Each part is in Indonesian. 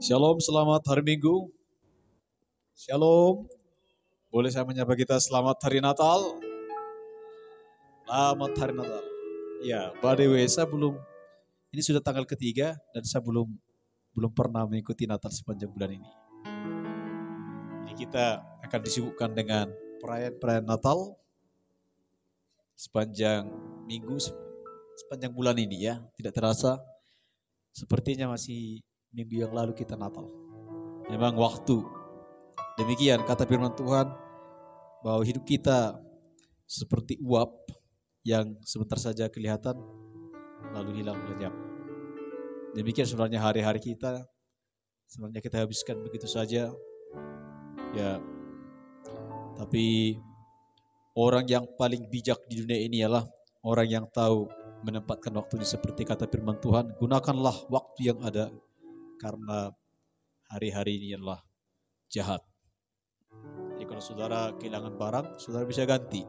Shalom, selamat hari Minggu. Shalom. Boleh saya menyapa kita selamat hari Natal? Selamat hari Natal. Ya, by the way, ini sudah tanggal ketiga dan saya belum pernah mengikuti Natal sepanjang bulan ini. Jadi kita akan disibukkan dengan perayaan Natal sepanjang minggu, sepanjang bulan ini ya. Tidak terasa, sepertinya masih minggu yang lalu kita Natal. Memang waktu. Demikian kata firman Tuhan bahwa hidup kita seperti uap yang sebentar saja kelihatan lalu hilang lenyap. Demikian sebenarnya hari-hari kita sebenarnya kita habiskan begitu saja. Ya. Tapi orang yang paling bijak di dunia ini ialah orang yang tahu menempatkan waktunya seperti kata firman Tuhan, gunakanlah waktu yang ada karena hari-hari ini adalah jahat. Jadi kalau saudara kehilangan barang, saudara bisa ganti.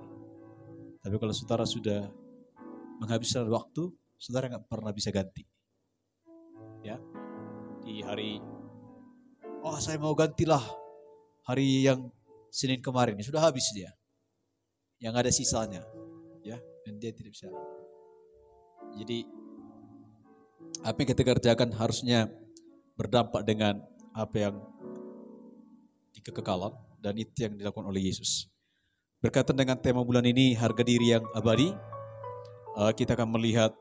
Tapi kalau saudara sudah menghabiskan waktu, saudara nggak pernah bisa ganti. Ya, di hari, saya mau gantilah hari yang Senin kemarin, sudah habis dia. Yang ada sisanya, ya, dan dia tidak bisa. Jadi apa yang kita kerjakan harusnya berdampak dengan apa yang di kekekalan, dan itu yang dilakukan oleh Yesus. Berkaitan dengan tema bulan ini, harga diri yang abadi, kita akan melihat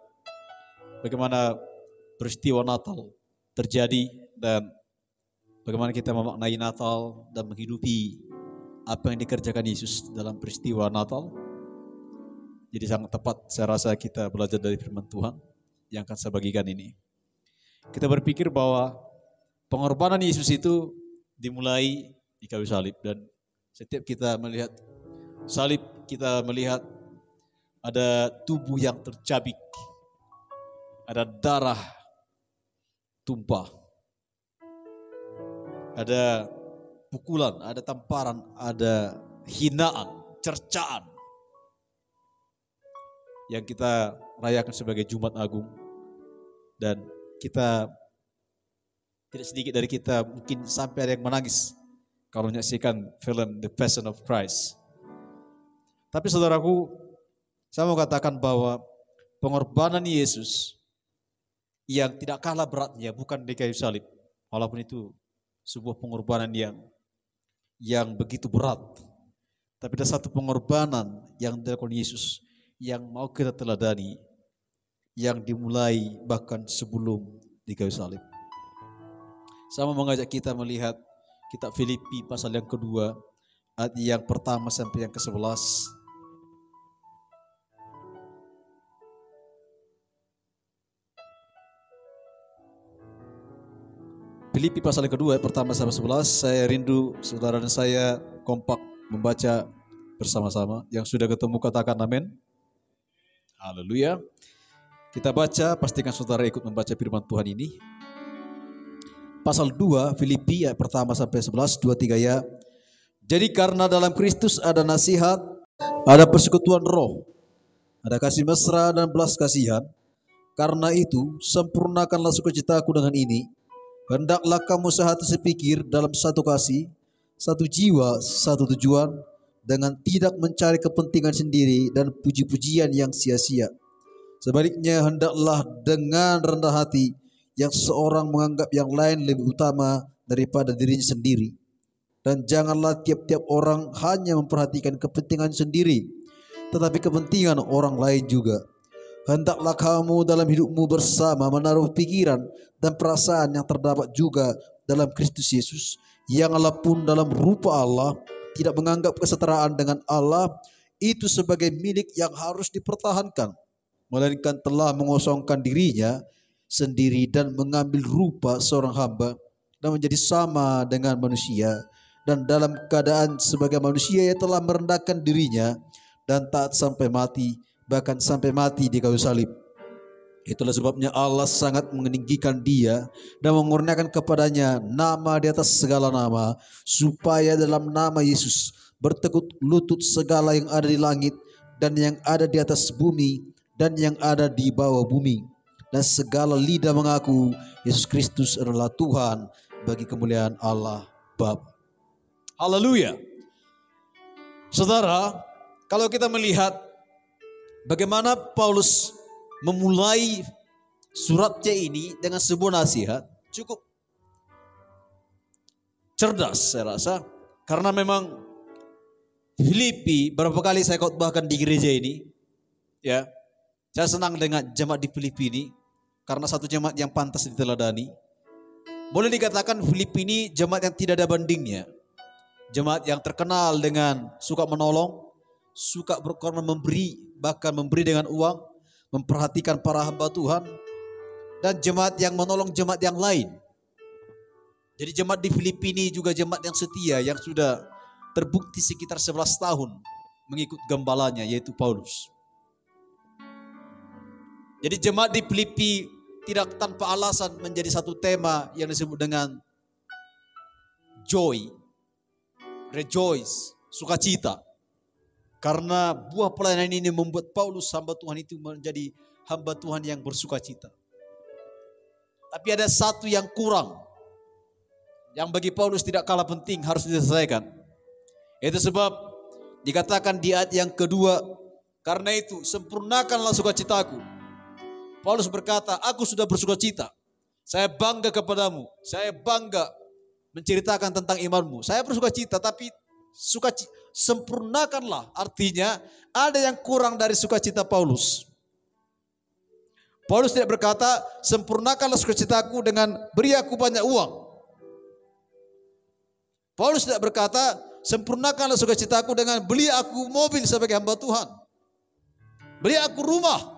bagaimana peristiwa Natal terjadi dan bagaimana kita memaknai Natal dan menghidupi apa yang dikerjakan Yesus dalam peristiwa Natal. Jadi sangat tepat saya rasa kita belajar dari firman Tuhan yang akan saya bagikan ini. Kita berpikir bahwa pengorbanan Yesus itu dimulai di kayu salib, dan setiap kita melihat salib, kita melihat ada tubuh yang tercabik, ada darah tumpah, ada pukulan, ada tamparan, ada hinaan, cercaan yang kita rayakan sebagai Jumat Agung. Dan kita tidak sedikit dari kita mungkin sampai ada yang menangis kalau menyaksikan film The Passion of Christ. Tapi saudaraku, saya mau katakan bahwa pengorbanan Yesus yang tidak kalah beratnya bukan di kayu salib, walaupun itu sebuah pengorbanan yang begitu berat. Tapi ada satu pengorbanan yang dilakukan Yesus yang mau kita teladani, yang dimulai bahkan sebelum di kayu salib. Saya mau mengajak kita melihat kitab Filipi pasal yang kedua, ayat yang pertama sampai yang ke-11. Filipi pasal yang kedua, ayat pertama sampai 11. Saya rindu saudara dan saya kompak membaca bersama-sama. Yang sudah ketemu katakan amin. Haleluya. Kita baca, pastikan saudara ikut membaca firman Tuhan ini. Pasal 2 Filipi ayat pertama sampai 11, 2-3 ya. Jadi karena dalam Kristus ada nasihat, ada persekutuan roh, ada kasih mesra dan belas kasihan. Karena itu sempurnakanlah sukacitaku dengan ini. Hendaklah kamu sehati sepikir dalam satu kasih, satu jiwa, satu tujuan, dengan tidak mencari kepentingan sendiri dan puji-pujian yang sia-sia. Sebaliknya hendaklah dengan rendah hati yang seorang menganggap yang lain lebih utama daripada dirinya sendiri. Dan janganlah tiap-tiap orang hanya memperhatikan kepentingan sendiri, tetapi kepentingan orang lain juga. Hendaklah kamu dalam hidupmu bersama menaruh pikiran dan perasaan yang terdapat juga dalam Kristus Yesus, yang Allah pun dalam rupa Allah tidak menganggap kesetaraan dengan Allah itu sebagai milik yang harus dipertahankan, melainkan telah mengosongkan dirinya sendiri dan mengambil rupa seorang hamba dan menjadi sama dengan manusia, dan dalam keadaan sebagai manusia ia telah merendahkan dirinya dan taat sampai mati, bahkan sampai mati di kayu salib. Itulah sebabnya Allah sangat meninggikan dia dan mengurniakan kepadanya nama di atas segala nama, supaya dalam nama Yesus bertekuk lutut segala yang ada di langit dan yang ada di atas bumi dan yang ada di bawah bumi, dan segala lidah mengaku Yesus Kristus adalah Tuhan, bagi kemuliaan Allah Bapa. Haleluya. Saudara, kalau kita melihat bagaimana Paulus memulai suratnya ini dengan sebuah nasihat, cukup cerdas saya rasa. Karena memang Filipi, berapa kali saya khotbahkan di gereja ini, ya, saya senang dengan jemaat di Filipi ini, karena satu jemaat yang pantas diteladani. Boleh dikatakan Filipi ini jemaat yang tidak ada bandingnya. Jemaat yang terkenal dengan suka menolong, suka berkorban, memberi, bahkan memberi dengan uang, memperhatikan para hamba Tuhan, dan jemaat yang menolong jemaat yang lain. Jadi jemaat di Filipi ini juga jemaat yang setia, yang sudah terbukti sekitar 11 tahun mengikut gembalanya, yaitu Paulus. Jadi jemaat di Filipi tidak tanpa alasan menjadi satu tema yang disebut dengan joy, rejoice, sukacita. Karena buah pelayanan ini membuat Paulus hamba Tuhan itu menjadi hamba Tuhan yang bersukacita. Tapi ada satu yang kurang, yang bagi Paulus tidak kalah penting harus diselesaikan. Itu sebab dikatakan di ayat yang kedua, karena itu sempurnakanlah sukacitaku. Paulus berkata, aku sudah bersukacita. Saya bangga kepadamu. Saya bangga menceritakan tentang imanmu. Saya bersukacita, tapi sempurnakanlah. Artinya ada yang kurang dari sukacita Paulus. Paulus tidak berkata, sempurnakanlah sukacitaku dengan beri aku banyak uang. Paulus tidak berkata, sempurnakanlah sukacitaku dengan beli aku mobil sebagai hamba Tuhan. Beri aku rumah.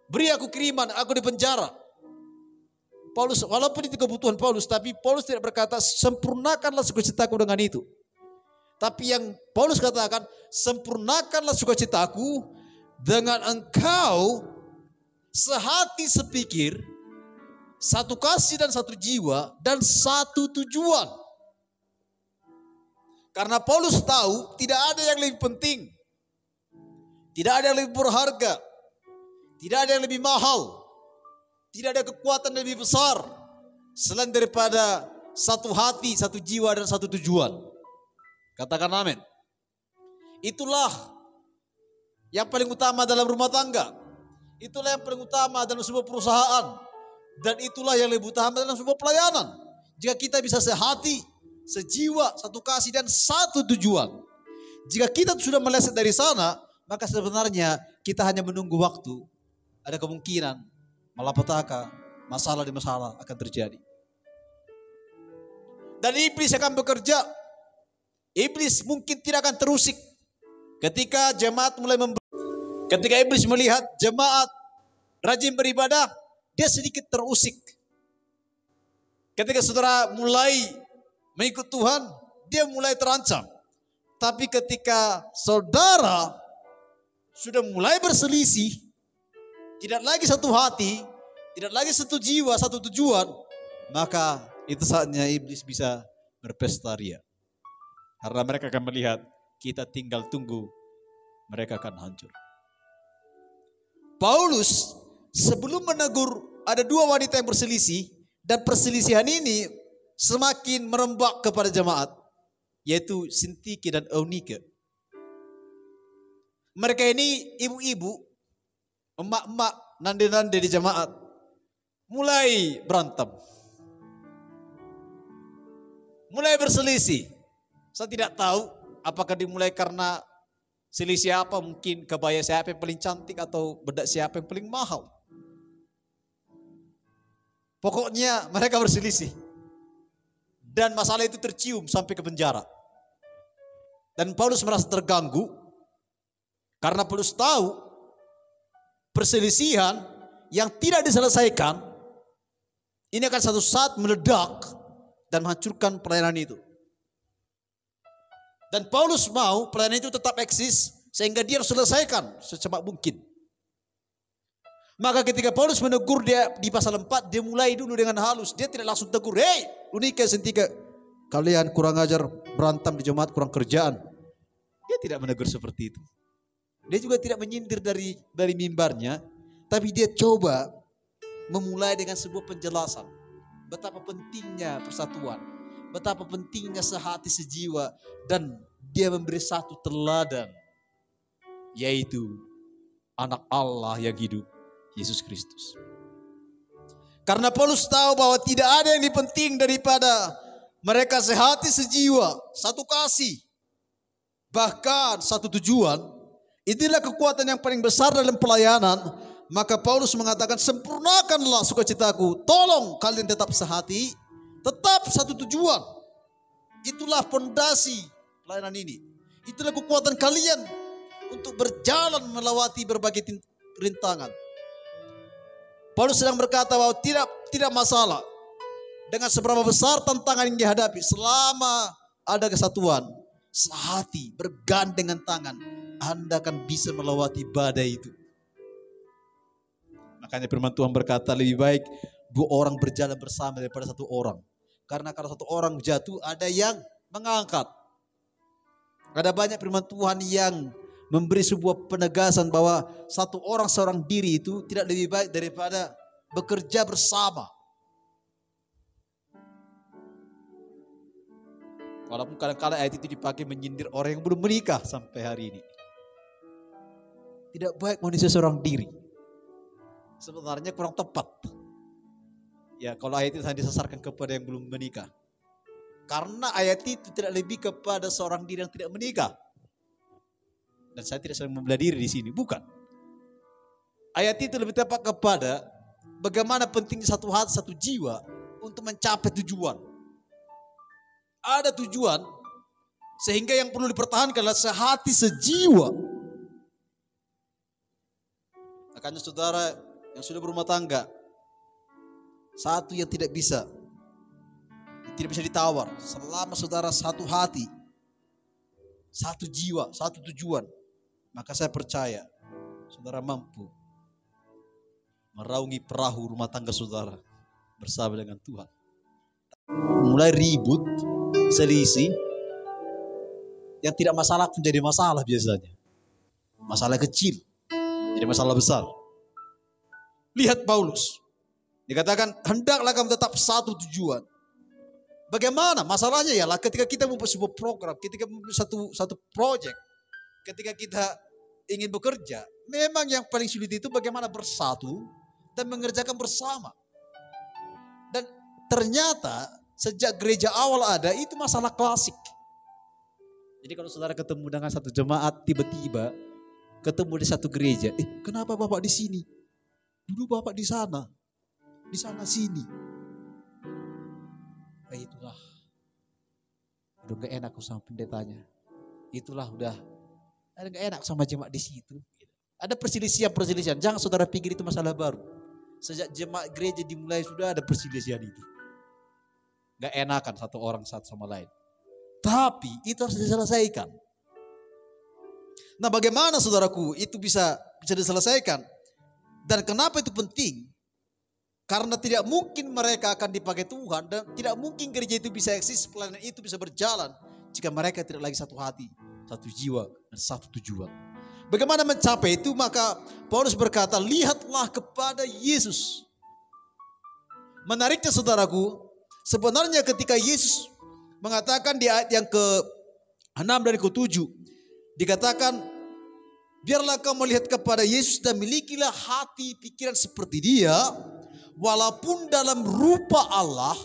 Beri aku kiriman, aku di penjara. Paulus, walaupun itu kebutuhan Paulus, tapi Paulus tidak berkata, sempurnakanlah sukacitaku dengan itu. Tapi yang Paulus katakan, sempurnakanlah sukacitaku dengan engkau sehati sepikir, satu kasih dan satu jiwa, dan satu tujuan. Karena Paulus tahu tidak ada yang lebih penting, tidak ada yang lebih berharga, tidak ada yang lebih mahal, tidak ada kekuatan yang lebih besar selain daripada satu hati, satu jiwa, dan satu tujuan. Katakan amin. Itulah yang paling utama dalam rumah tangga. Itulah yang paling utama dalam sebuah perusahaan. Dan itulah yang lebih utama dalam sebuah pelayanan. Jika kita bisa sehati, sejiwa, satu kasih, dan satu tujuan. Jika kita sudah meleset dari sana, maka sebenarnya kita hanya menunggu waktu. Ada kemungkinan malapetaka, masalah di masalah akan terjadi. Dan iblis akan bekerja. Iblis mungkin tidak akan terusik ketika jemaat mulai ketika iblis melihat jemaat rajin beribadah, dia sedikit terusik. Ketika saudara mulai mengikut Tuhan, dia mulai terancam. Tapi ketika saudara sudah mulai berselisih, tidak lagi satu hati, tidak lagi satu jiwa, satu tujuan, maka itu saatnya iblis bisa berpesta ria. Karena mereka akan melihat kita tinggal tunggu, mereka akan hancur. Paulus sebelum menegur ada dua wanita yang berselisih, dan perselisihan ini semakin merembak kepada jemaat, yaitu Sintike dan Eunike. Mereka ini ibu-ibu, emak-emak, nande-nande di jemaat, mulai berantem, mulai berselisih. Saya tidak tahu apakah dimulai karena selisih apa, mungkin kebaya siapa yang paling cantik atau bedak siapa yang paling mahal. Pokoknya mereka berselisih. Dan masalah itu tercium sampai ke penjara. Dan Paulus merasa terganggu karena Paulus tahu perselisihan yang tidak diselesaikan ini akan satu saat meledak dan menghancurkan pelayanan itu. Dan Paulus mau pelayanan itu tetap eksis sehingga dia harus selesaikan secepat mungkin. Maka ketika Paulus menegur dia di pasal 4, dia mulai dulu dengan halus. Dia tidak langsung tegur, hei Eunike, Sintike, kalian kurang ajar, berantem di jemaat, kurang kerjaan. Dia tidak menegur seperti itu. Dia juga tidak menyindir dari mimbarnya, tapi dia coba memulai dengan sebuah penjelasan. betapa pentingnya persatuan, betapa pentingnya sehati sejiwa, dan dia memberi satu teladan, yaitu anak Allah yang hidup, Yesus Kristus. Karena Paulus tahu bahwa tidak ada yang lebih penting daripada mereka sehati sejiwa, satu kasih, bahkan satu tujuan. Inilah kekuatan yang paling besar dalam pelayanan. Maka Paulus mengatakan, sempurnakanlah sukacitaku. Tolong kalian tetap sehati, tetap satu tujuan. Itulah fondasi pelayanan ini. Itulah kekuatan kalian untuk berjalan melewati berbagai rintangan. Paulus sedang berkata bahwa tidak masalah dengan seberapa besar tantangan yang dihadapi, selama ada kesatuan, sehati, bergandengan tangan, Anda akan bisa melewati badai itu. Makanya firman Tuhan berkata, lebih baik 2 orang berjalan bersama daripada 1 orang. Karena kalau 1 orang jatuh, ada yang mengangkat. Ada banyak firman Tuhan yang memberi sebuah penegasan bahwa 1 orang seorang diri itu tidak lebih baik daripada bekerja bersama. Walaupun kadang-kadang ayat itu dipakai menyindir orang yang belum menikah sampai hari ini. Tidak baik manusia seorang diri. Sebenarnya kurang tepat. Ya, kalau ayat itu hanya disasarkan kepada yang belum menikah. Karena ayat itu tidak lebih kepada seorang diri yang tidak menikah. Dan saya tidak sedang membela diri di sini, bukan. Ayat itu lebih tepat kepada bagaimana pentingnya satu hati, satu jiwa untuk mencapai tujuan. Ada tujuan sehingga yang perlu dipertahankan adalah sehati sejiwa. Makanya saudara yang sudah berumah tangga, satu yang tidak bisa ditawar, selama saudara satu hati, satu jiwa, satu tujuan, maka saya percaya saudara mampu meraungi perahu rumah tangga saudara bersama dengan Tuhan. Mulai ribut, selisih, yang tidak masalah menjadi masalah biasanya. Masalah kecil jadi masalah besar. Lihat Paulus, dikatakan hendaklah kamu tetap satu tujuan. Bagaimana masalahnya? Ialah ketika kita membuat sebuah program, ketika membuat satu proyek, ketika kita ingin bekerja, memang yang paling sulit itu bagaimana bersatu dan mengerjakan bersama. Dan ternyata sejak gereja awal ada, itu masalah klasik. Jadi kalau saudara ketemu dengan satu jemaat, tiba-tiba ketemu di satu gereja, kenapa Bapak di sini? Dulu Bapak di sana sini. Itulah udah gak enak sama pendetanya. Itulah udah gak enak sama jemaat di situ. Ada perselisihan. Jangan saudara pikir itu masalah baru. Sejak jemaat gereja dimulai sudah ada perselisihan itu. Gak enakan satu orang satu sama lain. Tapi itu harus diselesaikan. Nah, bagaimana saudaraku itu bisa diselesaikan? Dan kenapa itu penting? Karena tidak mungkin mereka akan dipakai Tuhan dan tidak mungkin gereja itu bisa eksis, pelayanan itu bisa berjalan jika mereka tidak lagi satu hati, satu jiwa, dan satu tujuan. Bagaimana mencapai itu? Maka Paulus berkata, lihatlah kepada Yesus. Menariknya saudaraku, sebenarnya ketika Yesus mengatakan di ayat yang ke-6 dan ke-7, dikatakan, biarlah kamu melihat kepada Yesus dan milikilah hati pikiran seperti Dia, walaupun dalam rupa Allah.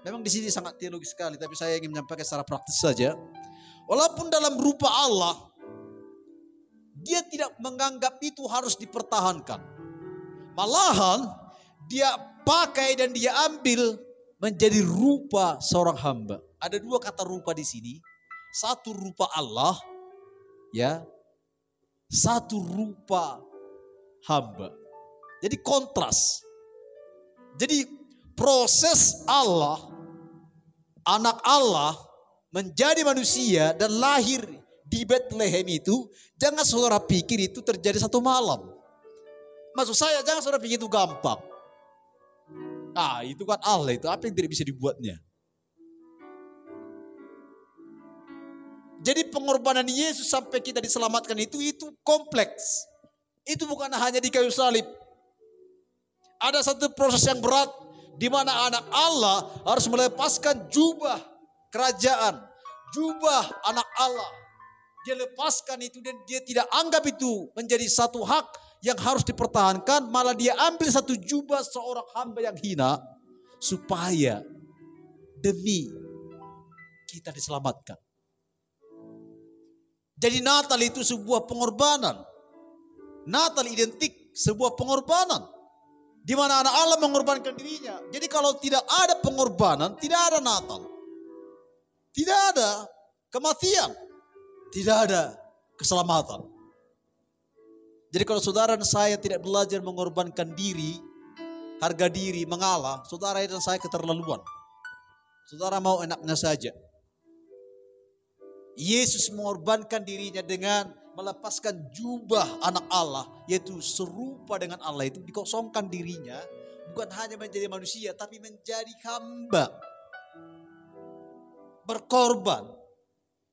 Memang di sini sangat teologis sekali, tapi saya ingin menyampaikan secara praktis saja. Walaupun dalam rupa Allah, Dia tidak menganggap itu harus dipertahankan. Malahan Dia pakai dan Dia ambil menjadi rupa seorang hamba. Ada 2 kata rupa di sini. Satu rupa Allah, ya. Satu rupa hamba. Jadi kontras. Jadi proses Allah, anak Allah menjadi manusia dan lahir di Bethlehem itu, jangan saudara pikir itu terjadi satu malam. Maksud saya jangan saudara pikir itu gampang. Itu kan Allah itu, apa yang tidak bisa dibuatnya. Jadi pengorbanan Yesus sampai kita diselamatkan itu kompleks. Itu bukan hanya di kayu salib. Ada satu proses yang berat Di mana anak Allah harus melepaskan jubah kerajaan, jubah anak Allah. Dia lepaskan itu dan dia tidak anggap itu menjadi satu hak yang harus dipertahankan. Malah dia ambil satu jubah seorang hamba yang hina supaya demi kita diselamatkan. Jadi Natal itu sebuah pengorbanan. Natal identik sebuah pengorbanan. Di mana anak Allah mengorbankan dirinya. Jadi kalau tidak ada pengorbanan, tidak ada Natal. Tidak ada kematian. Tidak ada keselamatan. Jadi kalau saudara dan saya tidak belajar mengorbankan diri, harga diri, mengalah, saudara dan saya keterlaluan. Saudara mau enaknya saja. Yesus mengorbankan dirinya dengan melepaskan jubah anak Allah, yaitu serupa dengan Allah, itu dikosongkan dirinya, bukan hanya menjadi manusia tapi menjadi hamba, berkorban.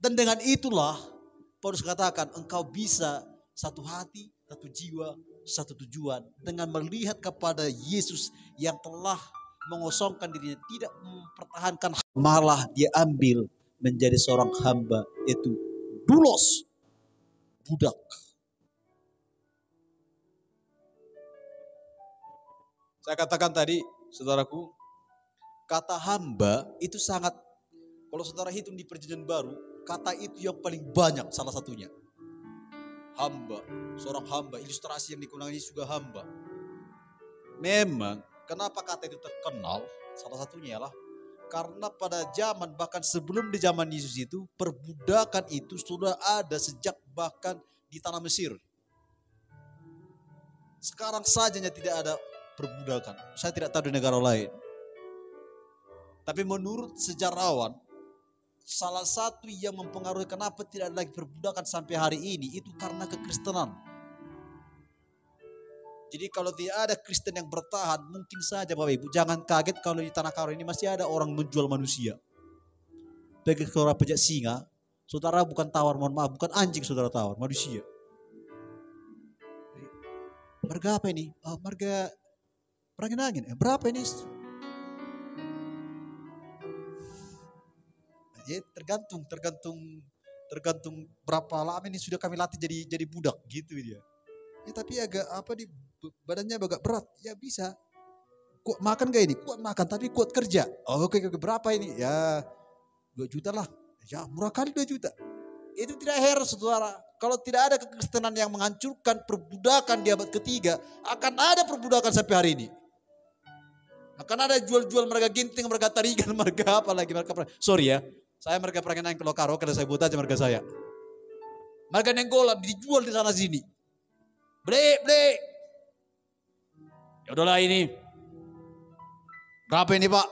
Dan dengan itulah Paulus katakan engkau bisa satu hati, satu jiwa, satu tujuan dengan melihat kepada Yesus yang telah mengosongkan dirinya, tidak mempertahankan, malah dia ambil menjadi seorang hamba, yaitu doulos, budak. Saya katakan tadi, saudaraku, kata hamba itu sangat, kalau saudara hitung di Perjanjian Baru, kata itu yang paling banyak salah satunya. Hamba, seorang hamba, ilustrasi yang digunakan Yesus juga hamba. Memang, kenapa kata itu terkenal? Salah satunya ialah karena pada zaman, bahkan sebelum di zaman Yesus itu, perbudakan itu sudah ada sejak bahkan di tanah Mesir. Sekarang sajanya tidak ada perbudakan. Saya tidak tahu di negara lain. Tapi menurut sejarawan, salah satu yang mempengaruhi kenapa tidak ada lagi perbudakan sampai hari ini, itu karena kekristenan. Jadi kalau tidak ada Kristen yang bertahan, mungkin saja Bapak Ibu, jangan kaget kalau di tanah Karo ini masih ada orang menjual manusia. Bagi saudara pejak singa, saudara bukan tawar, mohon maaf, bukan anjing saudara tawar, manusia. Marga apa ini? Oh, marga perangin-angin. Berapa ini? Jadi tergantung berapa lama ini sudah kami latih jadi budak gitu dia. Tapi agak apa di badannya agak berat, ya bisa. Kuat makan gak ini? Kuat makan tapi kuat kerja. Oh, oke, berapa ini? Ya 2 juta lah. Ya murah kali 2 juta. Itu tidak heran saudara. Kalau tidak ada kekristenan yang menghancurkan perbudakan di abad ketiga, akan ada perbudakan sampai hari ini. Akan ada jual-jual mereka ginting, mereka tarigan, mereka apa lagi. Sorry ya, saya mereka perangin kalau karo, kalau saya buat aja mereka saya. Mereka nenggolan dijual di sana sini. Beli. Ya udahlah ini. Berapa ini Pak?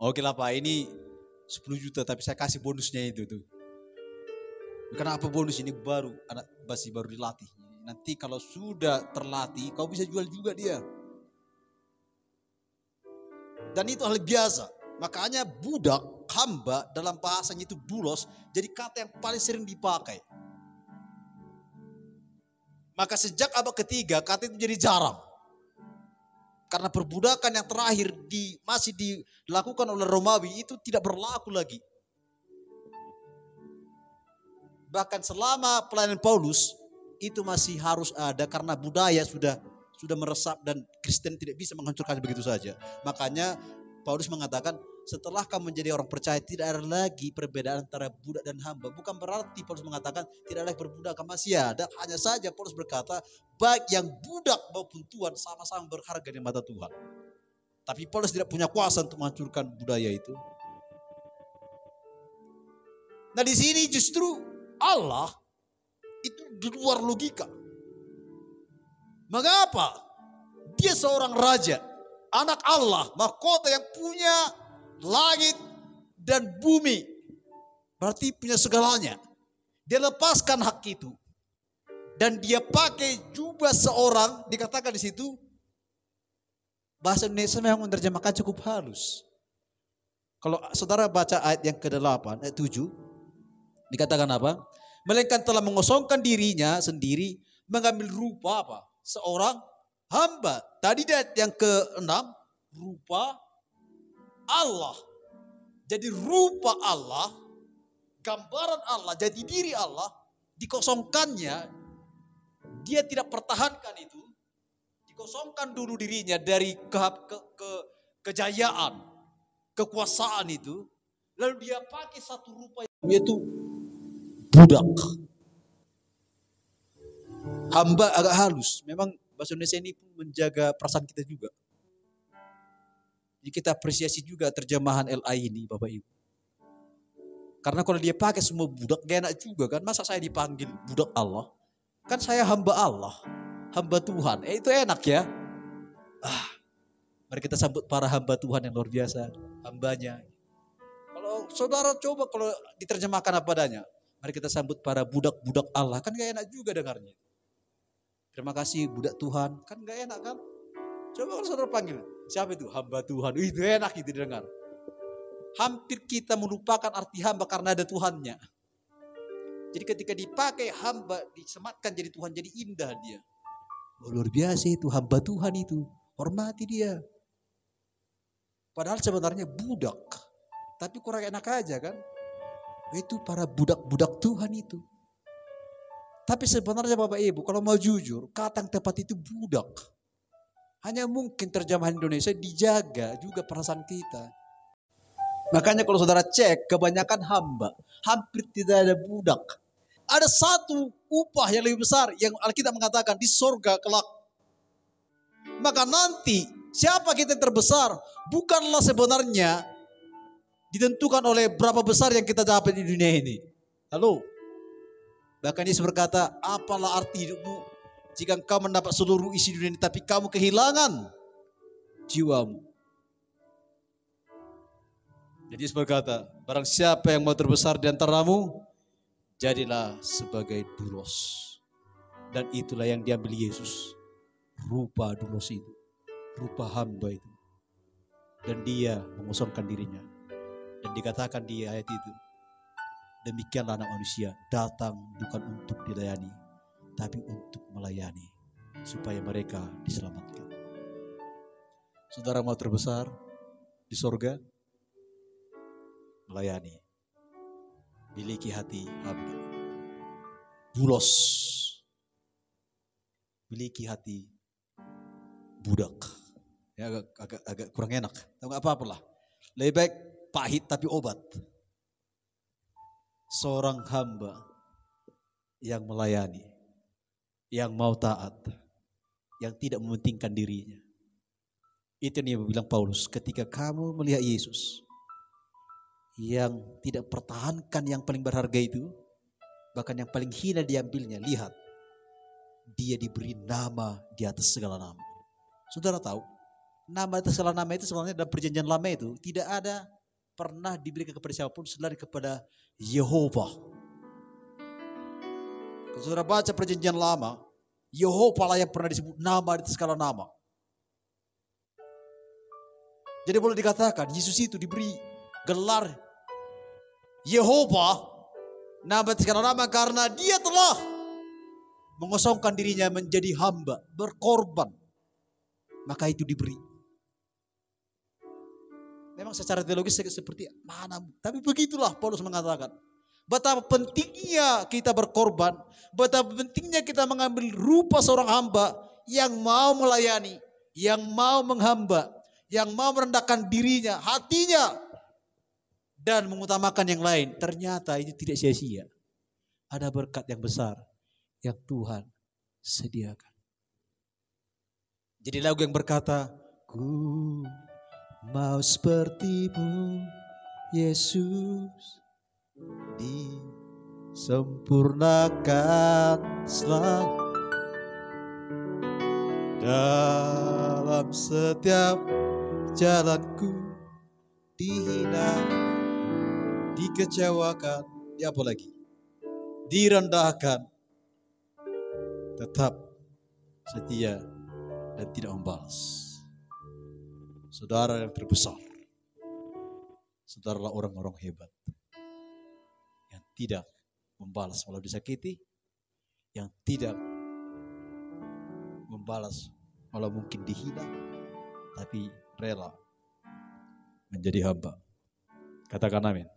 Oke lah Pak, ini 10 juta tapi saya kasih bonusnya itu tuh. Kenapa bonus ini baru, anak masih baru dilatih. Nanti kalau sudah terlatih, kau bisa jual juga dia. Dan itu hal biasa. Makanya budak, hamba dalam bahasanya itu doulos, jadi kata yang paling sering dipakai. Maka sejak abad ketiga kata itu jadi jarang. Karena perbudakan yang terakhir masih dilakukan oleh Romawi itu tidak berlaku lagi. Bahkan selama pelayanan Paulus itu masih harus ada karena budaya sudah meresap dan Kristen tidak bisa menghancurkannya begitu saja. Makanya Paulus mengatakan setelah kamu menjadi orang percaya tidak ada lagi perbedaan antara budak dan hamba. Bukan berarti Paulus mengatakan tidak ada lagi perbudakan, masih ada. Hanya saja Paulus berkata baik yang budak maupun tuan sama-sama berharga di mata Tuhan. Tapi Paulus tidak punya kuasa untuk menghancurkan budaya itu. Nah di sini justru Allah itu di luar logika. Mengapa? Dia seorang raja, anak Allah, mahkota yang punya langit dan bumi. Berarti punya segalanya. Dia lepaskan hak itu. Dan dia pakai jubah seorang, dikatakan di situ, bahasa Indonesia memang menerjemahkan cukup halus. Kalau saudara baca ayat yang ke-8, ayat 7, dikatakan apa? Melainkan telah mengosongkan dirinya sendiri, mengambil rupa apa? Seorang hamba. Tadi ayat yang ke-6, rupa Allah. Jadi rupa Allah, gambaran Allah, jadi diri Allah, dikosongkannya, dia tidak pertahankan itu, dikosongkan dulu dirinya dari kejayaan, kekuasaan itu, lalu dia pakai satu rupa yaitu budak. Hamba agak halus, memang bahasa Indonesia ini pun menjaga perasaan kita juga. Jadi kita apresiasi juga terjemahan LI ini Bapak Ibu. Karena kalau dia pakai semua budak, gak enak juga kan. Masa saya dipanggil budak Allah? Kan saya hamba Allah, hamba Tuhan. Itu enak ya. Mari kita sambut para hamba Tuhan yang luar biasa, hambanya. Kalau saudara coba kalau diterjemahkan apa adanya. Mari kita sambut para budak-budak Allah. Kan gak enak juga dengarnya. Terima kasih budak Tuhan. Kan gak enak kan? Coba kalau saudara panggil. Siapa itu? Hamba Tuhan. Itu enak itu didengar. Hampir kita melupakan arti hamba karena ada Tuhannya. Jadi ketika dipakai hamba, disematkan jadi Tuhan, jadi indah dia. Oh, luar biasa itu, hamba Tuhan itu. Hormati dia. Padahal sebenarnya budak. Tapi kurang enak aja kan. Itu para budak-budak Tuhan itu. Tapi sebenarnya Bapak Ibu, kalau mau jujur, kata yang tepat itu budak. Hanya mungkin terjemahan Indonesia dijaga juga perasaan kita. Makanya kalau saudara cek, kebanyakan hamba, hampir tidak ada budak. Ada satu upah yang lebih besar yang Alkitab mengatakan di sorga kelak. Maka nanti siapa kita yang terbesar bukanlah sebenarnya ditentukan oleh berapa besar yang kita dapat di dunia ini. Halo? Bahkan Yesus berkata, apalah arti hidupmu jika engkau mendapat seluruh isi dunia ini tapi kamu kehilangan jiwamu. Jadi Yesus berkata, barang siapa yang mau terbesar di antaramu, jadilah sebagai dulos. Dan itulah yang diambil Yesus. Rupa dulos itu. Rupa hamba itu. Dan dia mengosongkan dirinya. Dan dikatakan di ayat itu, demikianlah anak manusia datang bukan untuk dilayani, tapi untuk melayani, supaya mereka diselamatkan. Saudara mau terbesar di sorga? Melayani. Miliki hati hamba. Dulos. Miliki hati budak. Ya, agak kurang enak. Tapi gak apa-apalah. Lebih baik pahit tapi obat. Seorang hamba yang melayani, yang mau taat, yang tidak mementingkan dirinya. Itu yang bilang Paulus, ketika kamu melihat Yesus yang tidak pertahankan yang paling berharga itu, bahkan yang paling hina diambilnya, lihat, dia diberi nama di atas segala nama. Saudara tahu, nama atas segala nama itu sebenarnya dalam perjanjian lama itu tidak ada pernah diberikan kepada siapapun selain kepada Yehova. Kalau saudara baca perjanjian lama, Yehova lah yang pernah disebut nama di atas segala nama. Jadi boleh dikatakan Yesus itu diberi gelar Yehova, nama di atas segala nama, karena dia telah mengosongkan dirinya menjadi hamba, berkorban. Maka itu diberi. Memang secara teologis seperti mana, tapi begitulah Paulus mengatakan. Betapa pentingnya kita berkorban, betapa pentingnya kita mengambil rupa seorang hamba yang mau melayani, yang mau menghamba, yang mau merendahkan dirinya, hatinya, dan mengutamakan yang lain. Ternyata itu tidak sia-sia. Ada berkat yang besar yang Tuhan sediakan. Jadi lagu yang berkata, ku mau sepertimu Yesus, disempurnakan selalu dalam setiap jalanku, dihina, dikecewakan, apa lagi? Direndahkan, tetap setia dan tidak membalas. Saudara yang terbesar, saudaralah orang-orang hebat yang tidak membalas walau disakiti, yang tidak membalas walau mungkin dihina, tapi rela menjadi hamba. Katakan amin.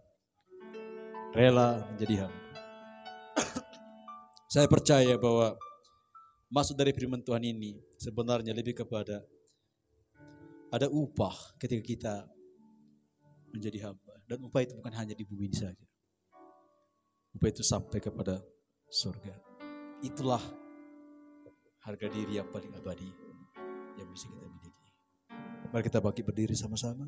Rela menjadi hamba. Saya percaya bahwa maksud dari firman Tuhan ini sebenarnya lebih kepada ada upah ketika kita menjadi hamba. Dan upah itu bukan hanya di bumi saja. Upah itu sampai kepada surga. Itulah harga diri yang paling abadi yang bisa kita miliki. Mari kita bangkit berdiri sama-sama.